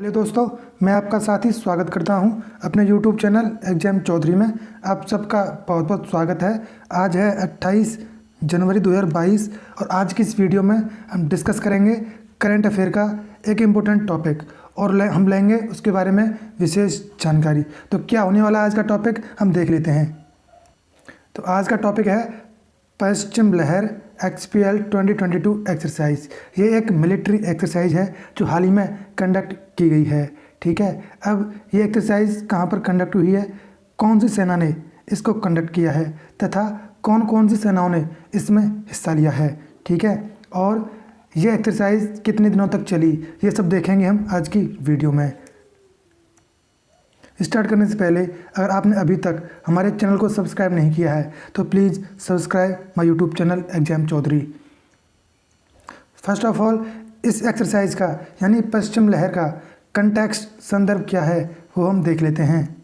Hello दोस्तों, मैं आपका साथी स्वागत करता हूं अपने YouTube चैनल एग्जाम चौधरी में। आप सबका बहुत बहुत स्वागत है। आज है 28 जनवरी 2022 और आज की इस वीडियो में हम डिस्कस करेंगे करंट अफेयर का एक इम्पोर्टेंट टॉपिक और हम लेंगे उसके बारे में विशेष जानकारी। तो क्या होने वाला आज का टॉपिक हम देख लेते हैं। तो आज का टॉपिक है पश्चिम लहर XPL 2022 एक्सरसाइज। ये एक मिलिट्री एक्सरसाइज है जो हाल ही में कंडक्ट की गई है। ठीक है, अब ये एक्सरसाइज कहाँ पर कंडक्ट हुई है, कौन सी सेना ने इसको कंडक्ट किया है तथा कौन कौन सी सेनाओं ने इसमें हिस्सा लिया है। ठीक है, और ये एक्सरसाइज कितने दिनों तक चली, ये सब देखेंगे हम आज की वीडियो में। स्टार्ट करने से पहले अगर आपने अभी तक हमारे चैनल को सब्सक्राइब नहीं किया है तो please subscribe my YouTube channel exam Chaudhary. First of all, इस एक्सरसाइज का यानी पश्चिम लहर का कंटेक्स्ट संदर्भ क्या है वो हम देख लेते हैं।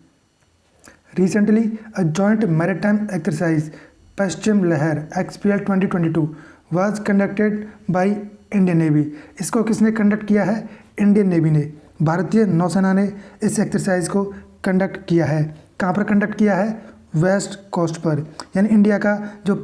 Recently a joint maritime exercise Paschim Lehar XPL 2022 was conducted by Indian navy. इसको किसने कंडक्ट किया है? इंडियन नेवी ने। भारतीय नौसेना ने इस एक्सरसाइज को कंडक्ट किया है। कहाँ पर कंडक्ट किया है? वेस्ट कोस्ट पर, यानी इंडिया का जो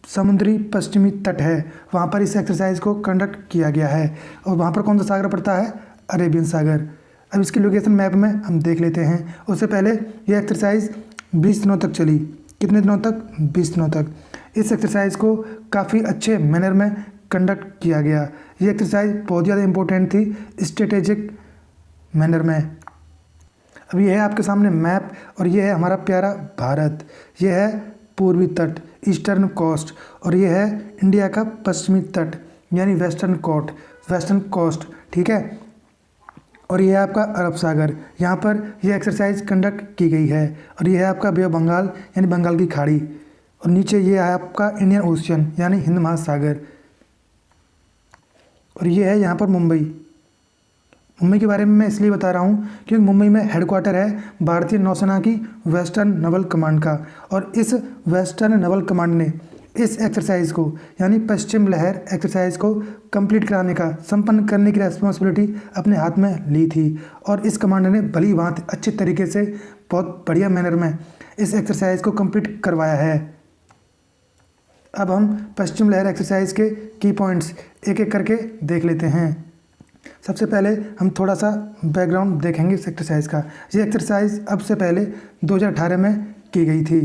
समुद्री पश्चिमी तट है वहाँ पर इस एक्सरसाइज को कंडक्ट किया गया है। और वहाँ पर कौन सा सागर पड़ता है? अरेबियन सागर। अब इसकी लोकेशन मैप में हम देख लेते हैं। उससे पहले ये एक्सरसाइज 20 दिनों तक चली। कितने दिनों तक? 20 दिनों तक। इस एक्सरसाइज को काफ़ी अच्छे मैनर में कंडक्ट किया गया। ये एक्सरसाइज बहुत ज़्यादा इंपॉर्टेंट थी स्ट्रेटेजिक मैनर में। अब ये है आपके सामने मैप और ये है हमारा प्यारा भारत। ये है पूर्वी तट, ईस्टर्न कोस्ट, और ये है इंडिया का पश्चिमी तट यानी वेस्टर्न कोस्ट। ठीक है, और ये है आपका अरब सागर। यहाँ पर ये एक्सरसाइज कंडक्ट की गई है। और ये है आपका बे ऑफ बंगाल यानी बंगाल की खाड़ी, और नीचे ये है आपका इंडियन ओशियन यानी हिंद महासागर। और ये है यहाँ पर मुंबई के बारे में मैं इसलिए बता रहा हूँ क्योंकि मुंबई में हेडक्वार्टर है भारतीय नौसेना की वेस्टर्न नेवल कमांड का। और इस वेस्टर्न नेवल कमांड ने इस एक्सरसाइज को यानी पश्चिम लहर एक्सरसाइज को कंप्लीट कराने का, संपन्न करने की रेस्पॉन्सिबिलिटी अपने हाथ में ली थी। और इस कमांडर ने भली भांति अच्छे तरीके से बहुत बढ़िया मैनर में इस एक्सरसाइज को कंप्लीट करवाया है। अब हम पश्चिम लहर एक्सरसाइज के की पॉइंट्स एक एक करके देख लेते हैं। सबसे पहले हम थोड़ा सा बैकग्राउंड देखेंगे इस एक्सरसाइज का। ये एक्सरसाइज अब से पहले 2018 में की गई थी।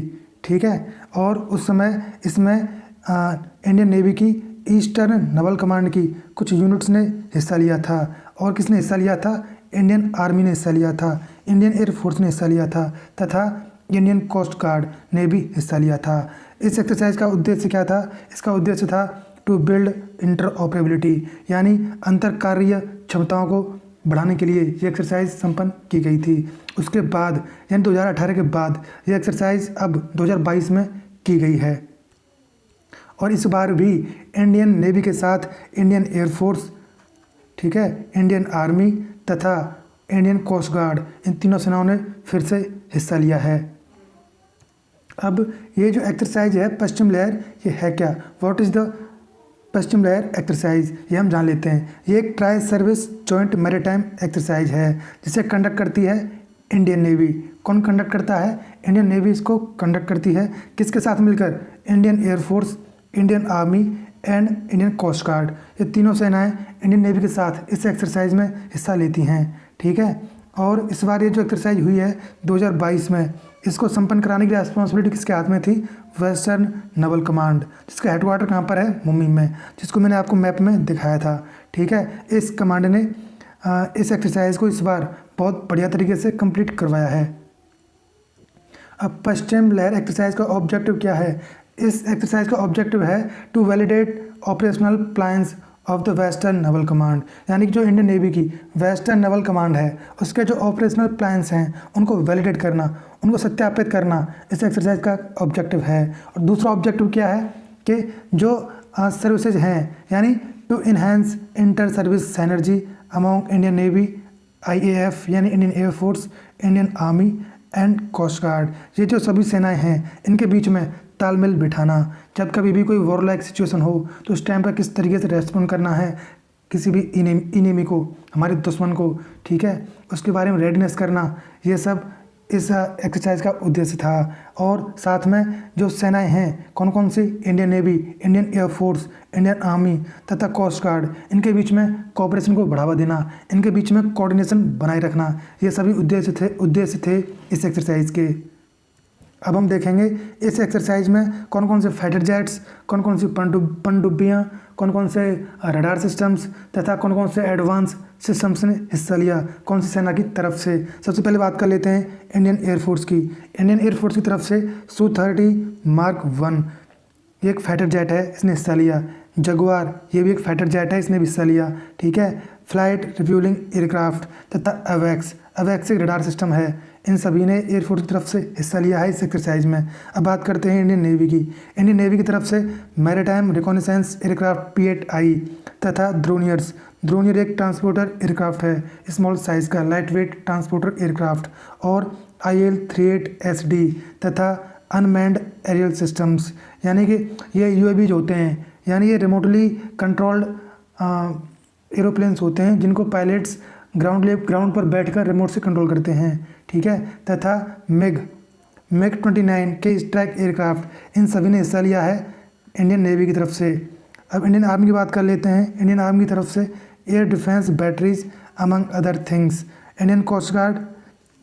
ठीक है, और उस समय इसमें इंडियन नेवी की ईस्टर्न नेवल कमांड की कुछ यूनिट्स ने हिस्सा लिया था। और किसने हिस्सा लिया था? इंडियन आर्मी ने हिस्सा लिया था, इंडियन एयरफोर्स ने हिस्सा लिया था तथा इंडियन कोस्ट गार्ड ने भी हिस्सा लिया था। इस एक्सरसाइज का उद्देश्य क्या था? इसका उद्देश्य था टू बिल्ड इंटरऑपरेबिलिटी यानी अंतरकार्य क्षमताओं को बढ़ाने के लिए ये एक्सरसाइज संपन्न की गई थी। उसके बाद यानी 2018 के बाद ये एक्सरसाइज अब 2022 में की गई है। और इस बार भी इंडियन नेवी के साथ इंडियन एयरफोर्स, ठीक है, इंडियन आर्मी तथा इंडियन कोस्ट गार्ड, इन तीनों सेनाओं ने फिर से हिस्सा लिया है। अब ये जो एक्सरसाइज है पश्चिम लहर, ये है क्या? What is the Paschim Lahar exercise, ये हम जान लेते हैं। ये एक tri service joint maritime exercise है जिसे कंडक्ट करती है इंडियन नेवी। कौन कंडक्ट करता है? इंडियन नेवी इसको कंडक्ट करती है। किसके साथ मिलकर? Indian air force, Indian army and Indian coast guard. ये तीनों सेनाएं इंडियन नेवी के साथ इस एक्सरसाइज में हिस्सा लेती हैं। ठीक है, और इस बार ये जो एक्सरसाइज हुई है 2022 में, इसको संपन्न कराने की रेस्पॉन्सिबिलिटी किसके हाथ में थी? वेस्टर्न नेवल कमांड, जिसका हेडक्वार्टर कहाँ पर है? मुंबई में, जिसको मैंने आपको मैप में दिखाया था। ठीक है, इस कमांड ने इस एक्सरसाइज को इस बार बहुत बढ़िया तरीके से कंप्लीट करवाया है। अब पश्चिम लहर एक्सरसाइज का ऑब्जेक्टिव क्या है? इस एक्सरसाइज का ऑब्जेक्टिव है to validate operational plans of the western naval command, यानी कि जो इंडियन नेवी की वेस्टर्न नेवल कमांड है उसके जो ऑपरेशनल प्लान्स हैं उनको वैलिडेट करना, उनको सत्यापित करना इस एक्सरसाइज का ऑब्जेक्टिव है। और दूसरा ऑब्जेक्टिव क्या है कि जो सर्विसेज हैं यानी to enhance inter service synergy among Indian navy, IAF यानी Indian air force, Indian army and coast guard, ये जो सभी सेनाएं हैं इनके बीच में तालमेल बिठाना। जब कभी भी कोई वॉर लाइक सिचुएशन हो तो उस टाइम पर किस तरीके से रेस्पॉन्ड करना है, किसी भी इनेमी को, हमारे दुश्मन को, ठीक है, उसके बारे में रेडीनेस करना, ये सब इस एक्सरसाइज का उद्देश्य था। और साथ में जो सेनाएं हैं कौन कौन सी, Indian navy, Indian air force, Indian army तथा कोस्ट गार्ड, इनके बीच में कोऑपरेशन को बढ़ावा देना, इनके बीच में कोऑर्डिनेशन बनाए रखना, ये सभी उद्देश्य थे इस एक्सरसाइज के। अब हम देखेंगे इस एक्सरसाइज में कौन कौन से फाइटर जेट्स, कौन कौन सी पनडुब्बियाँ, कौन कौन से रडार सिस्टम्स तथा कौन कौन से एडवांस सिस्टम्स ने हिस्सा लिया कौन सी सेना की तरफ से। सबसे पहले बात कर लेते हैं इंडियन एयरफोर्स की। इंडियन एयरफोर्स की तरफ से Su-30 Mark 1 ये एक फाइटर जेट है, इसने हिस्सा लिया। जगुआर ये भी एक फाइटर जेट है, इसने भी हिस्सा लिया, ठीक है। फ्लाइट रिफ्यूलिंग एयरक्राफ्ट तथा अवैक्स एक रडार सिस्टम है, इन सभी ने एयरफोर्स की तरफ से हिस्सा लिया है इस एक्सरसाइज में। अब बात करते हैं इंडियन नेवी की। इंडियन नेवी की तरफ से मैरीटाइम रिकॉनेसेंस एयरक्राफ्ट P-8I तथा द्रोणियर एक ट्रांसपोर्टर एयरक्राफ्ट है, स्मॉल साइज़ का लाइट वेट ट्रांसपोर्टर एयरक्राफ्ट, और IL-38SD तथा अनमैन्ड एरियल सिस्टम्स, यानी कि ये UAVs होते हैं, यानी ये रिमोटली कंट्रोल्ड एरोप्लेन्स होते हैं जिनको पायलट्स ग्राउंड पर बैठकर रिमोट से कंट्रोल करते हैं, ठीक है। तथा MiG-29 के स्ट्राइक एयरक्राफ्ट, इन सभी ने हिस्सा लिया है इंडियन नेवी की तरफ से। अब इंडियन आर्मी की बात कर लेते हैं। इंडियन आर्मी की तरफ से air defence batteries among other things. Indian coast guard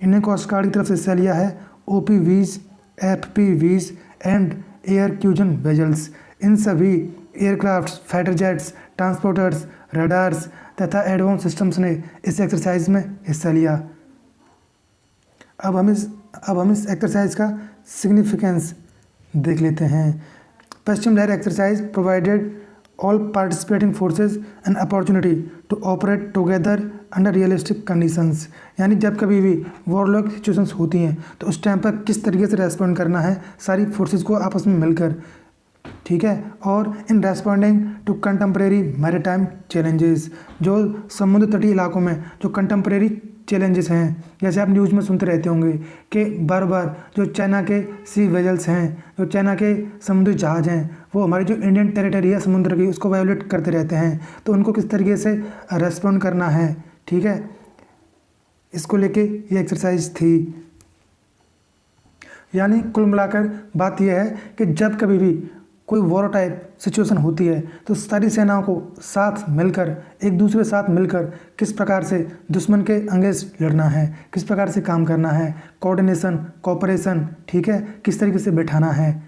की तरफ से हिस्सा लिया है OPVs, FPVs and air cushion vessels. इन सभी aircrafts, fighter jets, transporters, radars तथा एडवांस सिस्टम्स ने इस एक्सरसाइज में हिस्सा लिया। अब हम इस एक्सरसाइज का सिग्निफिकेंस देख लेते हैं। Paschim Lahar exercise provided all participating forces an opportunity to operate together under realistic conditions, यानी जब कभी भी वॉरलॉक सिचुएशंस होती हैं तो उस टाइम पर किस तरीके से रेस्पॉन्ड करना है सारी फोर्सेज को आपस में मिलकर, ठीक है। और in responding to contemporary maritime challenges, जो समुद्र तटीय इलाकों में जो कंटेम्प्रेरी चैलेंजेस हैं, जैसे आप न्यूज़ में सुनते रहते होंगे कि बार बार जो चाइना के सी वेजल्स हैं, जो चाइना के समुद्री जहाज़ हैं, वो हमारी जो इंडियन टेरिटरी है समुद्र की, उसको वायोलेट करते रहते हैं, तो उनको किस तरीके से रेस्पॉन्ड करना है, ठीक है, इसको लेके ये एक्सरसाइज थी। यानी कुल मिलाकर बात यह है कि जब कभी भी कोई वॉर टाइप सिचुएशन होती है तो सारी सेनाओं को साथ मिलकर, एक दूसरे के साथ मिलकर किस प्रकार से दुश्मन के अगेंस्ट लड़ना है, किस प्रकार से काम करना है, कोऑर्डिनेशन, कोऑपरेशन, ठीक है, किस तरीके से बैठाना है,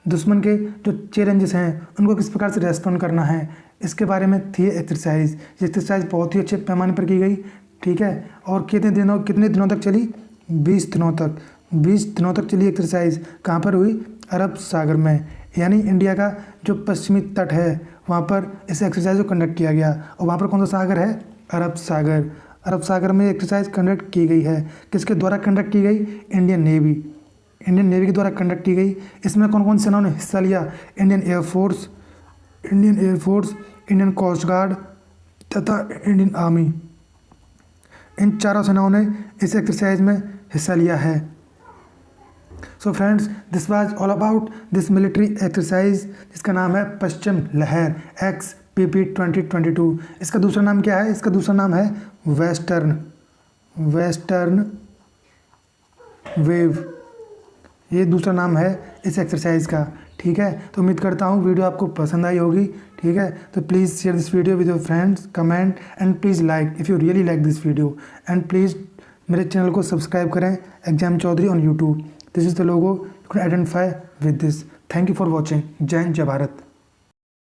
दुश्मन के जो चैलेंजेस हैं उनको किस प्रकार से रेस्पॉन्ड करना है, इसके बारे में थी एक्सरसाइज। ये एक्सरसाइज बहुत ही अच्छे पैमाने पर की गई, ठीक है। और कितने दिनों तक चली? 20 दिनों तक चली एक्सरसाइज। कहाँ पर हुई? अरब सागर में, यानी इंडिया का जो पश्चिमी तट है वहाँ पर इस एक्सरसाइज को कंडक्ट किया गया। और वहाँ पर कौन सा सागर है? अरब सागर। अरब सागर में एक्सरसाइज कंडक्ट की गई है। किसके द्वारा कंडक्ट की गई? इंडियन नेवी के द्वारा कंडक्ट की गई। इसमें कौन कौन सेनाओं ने हिस्सा लिया? Indian air force, Indian coast guard तथा इंडियन आर्मी। इन चारों सेनाओं ने इस एक्सरसाइज में हिस्सा लिया है। So friends, this was all about this military exercise जिसका नाम है पश्चिम लहर XPP 2022। इसका दूसरा नाम क्या है? इसका दूसरा नाम है वेस्टर्न वेव। ये दूसरा नाम है इस एक्सरसाइज का, ठीक है। तो उम्मीद करता हूँ वीडियो आपको पसंद आई होगी, ठीक है। तो please share this video with your friends, comment and please like if you really like this video, and please मेरे चैनल को सब्सक्राइब करें, exam Chaudhary on YouTube। This is the logo. You can identify with this. Thank you for watching. जय हिंद, जय भारत।